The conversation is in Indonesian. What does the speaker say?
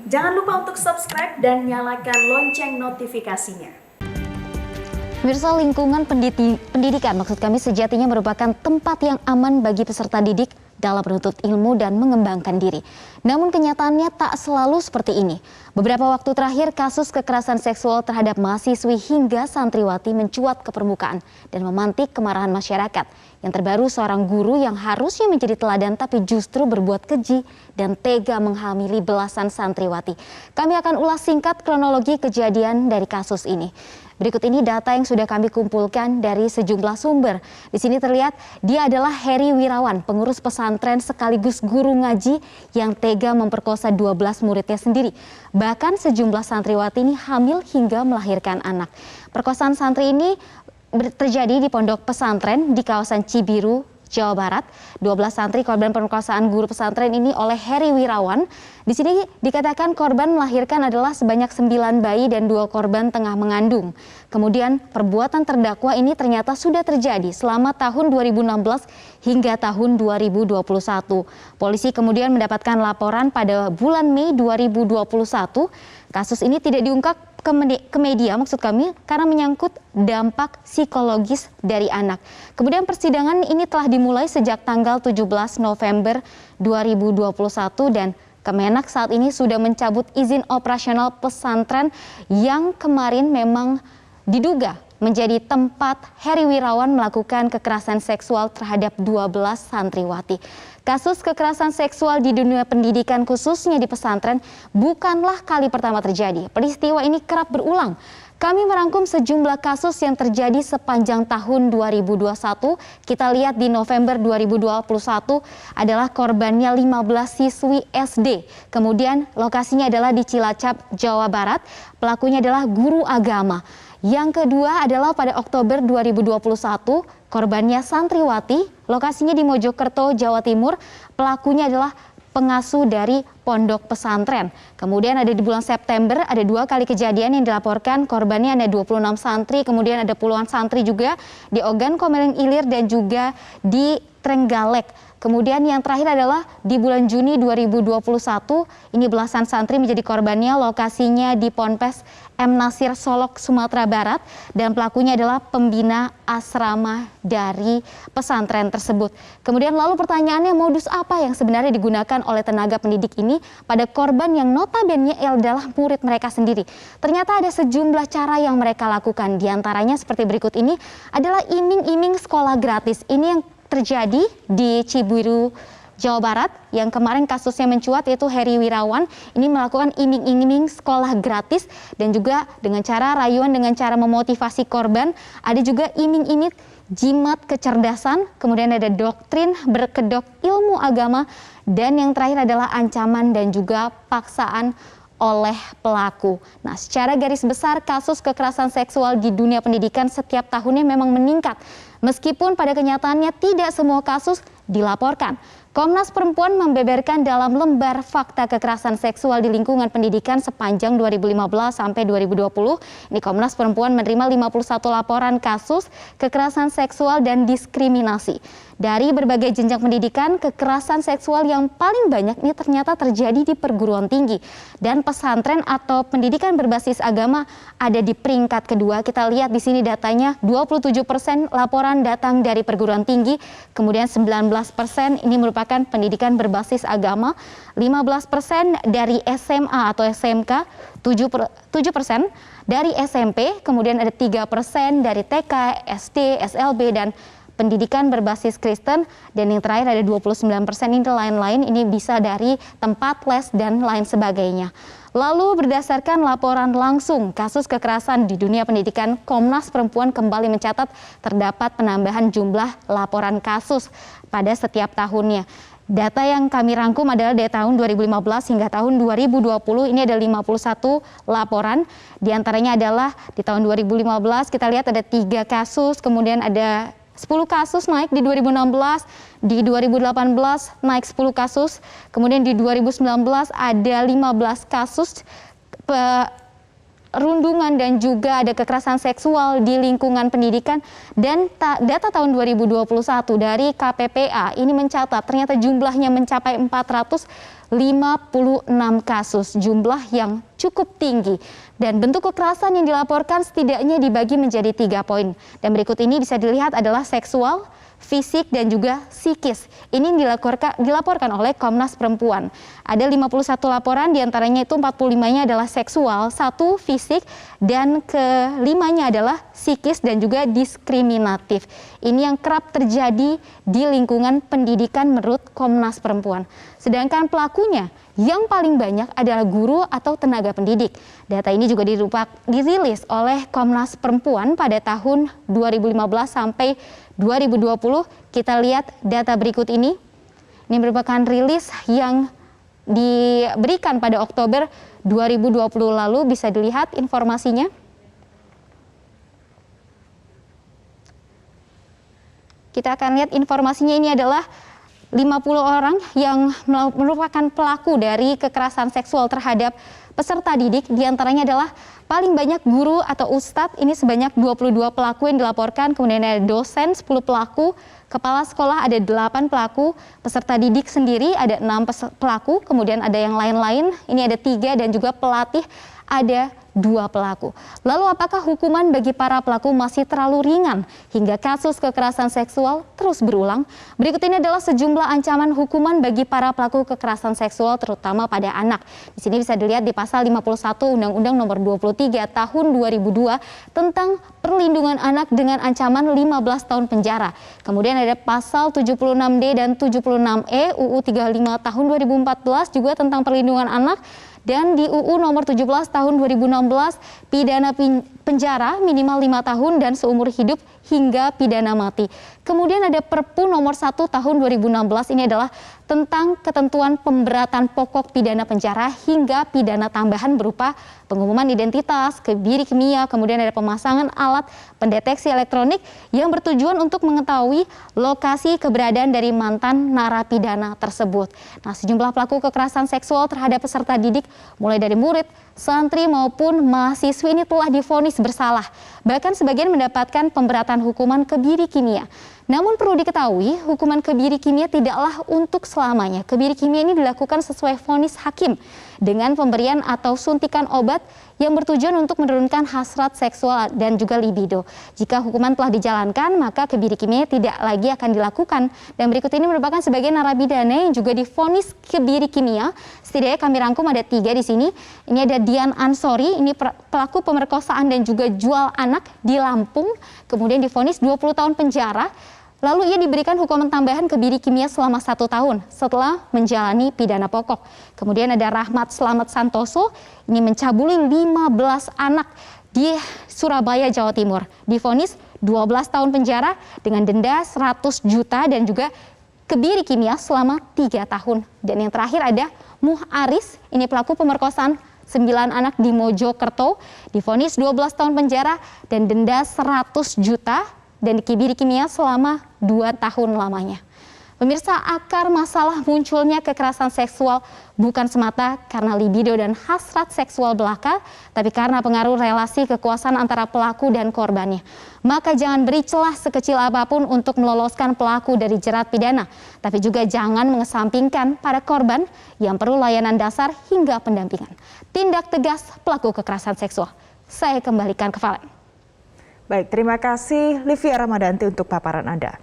Jangan lupa untuk subscribe dan nyalakan lonceng notifikasinya. Pemirsa, lingkungan pendidikan maksud kami sejatinya merupakan tempat yang aman bagi peserta didik dalam menuntut ilmu dan mengembangkan diri. Namun kenyataannya tak selalu seperti ini. Beberapa waktu terakhir kasus kekerasan seksual terhadap mahasiswi hingga santriwati mencuat ke permukaan dan memantik kemarahan masyarakat. Yang terbaru seorang guru yang harusnya menjadi teladan tapi justru berbuat keji dan tega menghamili belasan santriwati. Kami akan ulas singkat kronologi kejadian dari kasus ini. Berikut ini data yang sudah kami kumpulkan dari sejumlah sumber. Di sini terlihat dia adalah Heri Wirawan, pengurus pesantren sekaligus guru ngaji yang tega memperkosa 12 muridnya sendiri. Bahkan sejumlah santriwati ini hamil hingga melahirkan anak. Perkosaan santri ini terjadi di pondok pesantren di kawasan Cibiru, Jawa Barat. 12 santri korban pemerkosaan guru pesantren ini oleh Heri Wirawan. Di sini dikatakan korban melahirkan adalah sebanyak 9 bayi dan 2 korban tengah mengandung. Kemudian perbuatan terdakwa ini ternyata sudah terjadi selama tahun 2016 hingga tahun 2021. Polisi kemudian mendapatkan laporan pada bulan Mei 2021. Kasus ini tidak diungkap ke media maksud kami karena menyangkut dampak psikologis dari anak. Kemudian persidangan ini telah dimulai sejak tanggal 17 November 2021 dan Kemenak saat ini sudah mencabut izin operasional pesantren yang kemarin memang diduga menjadi tempat Heri Wirawan melakukan kekerasan seksual terhadap 12 santriwati. Kasus kekerasan seksual di dunia pendidikan khususnya di pesantren bukanlah kali pertama terjadi. Peristiwa ini kerap berulang. Kami merangkum sejumlah kasus yang terjadi sepanjang tahun 2021. Kita lihat di November 2021 adalah korbannya 15 siswi SD. Kemudian lokasinya adalah di Cilacap, Jawa Barat. Pelakunya adalah guru agama. Yang kedua adalah pada Oktober 2021, korbannya santriwati, lokasinya di Mojokerto, Jawa Timur. Pelakunya adalah pengasuh dari pondok pesantren. Kemudian ada di bulan September, ada 2 kali kejadian yang dilaporkan, korbannya ada 26 santri, kemudian ada puluhan santri juga di Ogan Komering Ilir dan juga di Trenggalek. Kemudian yang terakhir adalah di bulan Juni 2021, ini belasan santri menjadi korbannya, lokasinya di Ponpes M. Nasir Solok, Sumatera Barat, dan pelakunya adalah pembina asrama dari pesantren tersebut. Kemudian lalu pertanyaannya, modus apa yang sebenarnya digunakan oleh tenaga pendidik ini pada korban yang notabene adalah murid mereka sendiri? Ternyata ada sejumlah cara yang mereka lakukan, diantaranya seperti berikut ini adalah iming-iming sekolah gratis. Ini yang terjadi di Cibiru, Jawa Barat, yang kemarin kasusnya mencuat, yaitu Heri Wirawan ini melakukan iming-iming sekolah gratis dan juga dengan cara rayuan, dengan cara memotivasi korban. Ada juga iming-iming jimat kecerdasan, kemudian ada doktrin berkedok ilmu agama, dan yang terakhir adalah ancaman dan juga paksaan oleh pelaku. Nah, secara garis besar kasus kekerasan seksual di dunia pendidikan setiap tahunnya memang meningkat. Meskipun pada kenyataannya tidak semua kasus dilaporkan. Komnas Perempuan membeberkan dalam lembar fakta kekerasan seksual di lingkungan pendidikan sepanjang 2015 sampai 2020. Ini Komnas Perempuan menerima 51 laporan kasus kekerasan seksual dan diskriminasi. Dari berbagai jenjang pendidikan, kekerasan seksual yang paling banyak ini ternyata terjadi di perguruan tinggi. Dan pesantren atau pendidikan berbasis agama ada di peringkat kedua. Kita lihat di sini datanya, 27% laporan datang dari perguruan tinggi, kemudian 19% ini merupakan pendidikan berbasis agama, 15% dari SMA atau SMK, 7% dari SMP, kemudian ada 3% dari TK, SD, SLB, dan pendidikan berbasis Kristen, dan yang terakhir ada 29% ini lain-lain, ini bisa dari tempat les dan lain sebagainya. Lalu berdasarkan laporan langsung kasus kekerasan di dunia pendidikan, Komnas Perempuan kembali mencatat terdapat penambahan jumlah laporan kasus pada setiap tahunnya. Data yang kami rangkum adalah dari tahun 2015 hingga tahun 2020, ini ada 51 laporan. Di antaranya adalah di tahun 2015 kita lihat ada 3 kasus, kemudian ada 10 kasus naik di 2016, di 2018 naik 10 kasus, kemudian di 2019 ada 15 kasus perundungan dan juga ada kekerasan seksual di lingkungan pendidikan. Dan data tahun 2021 dari KPPA ini mencatat ternyata jumlahnya mencapai 400 56 kasus, jumlah yang cukup tinggi. Dan bentuk kekerasan yang dilaporkan setidaknya dibagi menjadi 3 poin. Dan berikut ini bisa dilihat adalah seksual, fisik, dan juga psikis. Ini dilaporkan oleh Komnas Perempuan. Ada 51 laporan, diantaranya itu 45-nya adalah seksual, 1 fisik, dan ke-5-nya adalah psikis dan juga diskriminatif. Ini yang kerap terjadi di lingkungan pendidikan menurut Komnas Perempuan. Sedangkan pelakunya yang paling banyak adalah guru atau tenaga pendidik. Data ini juga dirilis oleh Komnas Perempuan pada tahun 2015 sampai 2020. Kita lihat data berikut ini. Ini merupakan rilis yang diberikan pada Oktober 2020 lalu. Bisa dilihat informasinya. Kita akan lihat informasinya, ini adalah 50 orang yang merupakan pelaku dari kekerasan seksual terhadap peserta didik. Di antaranya adalah paling banyak guru atau ustadz, ini sebanyak 22 pelaku yang dilaporkan. Kemudian ada dosen 10 pelaku, kepala sekolah ada 8 pelaku, peserta didik sendiri ada 6 pelaku, kemudian ada yang lain-lain, ini ada 3, dan juga pelatih ada 2 pelaku. Lalu apakah hukuman bagi para pelaku masih terlalu ringan hingga kasus kekerasan seksual terus berulang? Berikut ini adalah sejumlah ancaman hukuman bagi para pelaku kekerasan seksual terutama pada anak. Di sini bisa dilihat di pasal 51 Undang-Undang Nomor 23 Tahun 2002 tentang perlindungan anak dengan ancaman 15 tahun penjara. Kemudian ada pasal 76D dan 76E UU 35 tahun 2014 juga tentang perlindungan anak. Dan di UU nomor 17 tahun 2016 pidana penjara minimal 5 tahun dan seumur hidup hingga pidana mati. Kemudian ada Perpu nomor 1 tahun 2016, ini adalah tentang ketentuan pemberatan pokok pidana penjara hingga pidana tambahan berupa pengumuman identitas, kebiri kimia, kemudian ada pemasangan alat pendeteksi elektronik yang bertujuan untuk mengetahui lokasi keberadaan dari mantan narapidana tersebut. Nah, sejumlah pelaku kekerasan seksual terhadap peserta didik mulai dari murid, santri maupun mahasiswi ini telah divonis bersalah. Bahkan sebagian mendapatkan pemberatan hukuman kebiri kimia. Namun perlu diketahui, hukuman kebiri kimia tidaklah untuk selamanya. Kebiri kimia ini dilakukan sesuai vonis hakim dengan pemberian atau suntikan obat yang bertujuan untuk menurunkan hasrat seksual dan juga libido. Jika hukuman telah dijalankan, maka kebiri kimia tidak lagi akan dilakukan. Dan berikut ini merupakan sebagian narapidana yang juga divonis kebiri kimia. Setidaknya kami rangkum ada 3 di sini. Ini ada Dian Ansori, ini pelaku pemerkosaan dan juga jual anak di Lampung. Kemudian divonis 20 tahun penjara. Lalu ia diberikan hukuman tambahan kebiri kimia selama 1 tahun setelah menjalani pidana pokok. Kemudian ada Rahmat Slamet Santoso, ini mencabuli 15 anak di Surabaya, Jawa Timur. Divonis 12 tahun penjara dengan denda 100 juta dan juga kebiri kimia selama 3 tahun. Dan yang terakhir ada Muh Aris, ini pelaku pemerkosaan 9 anak di Mojokerto, divonis 12 tahun penjara dan denda 100 juta dan kebiri kimia selama 2 tahun lamanya. Pemirsa, akar masalah munculnya kekerasan seksual bukan semata karena libido dan hasrat seksual belaka, tapi karena pengaruh relasi kekuasaan antara pelaku dan korbannya. Maka jangan beri celah sekecil apapun untuk meloloskan pelaku dari jerat pidana, tapi juga jangan mengesampingkan para korban yang perlu layanan dasar hingga pendampingan. Tindak tegas pelaku kekerasan seksual. Saya kembalikan ke Valen. Baik, terima kasih Livia Ramadanti untuk paparan Anda.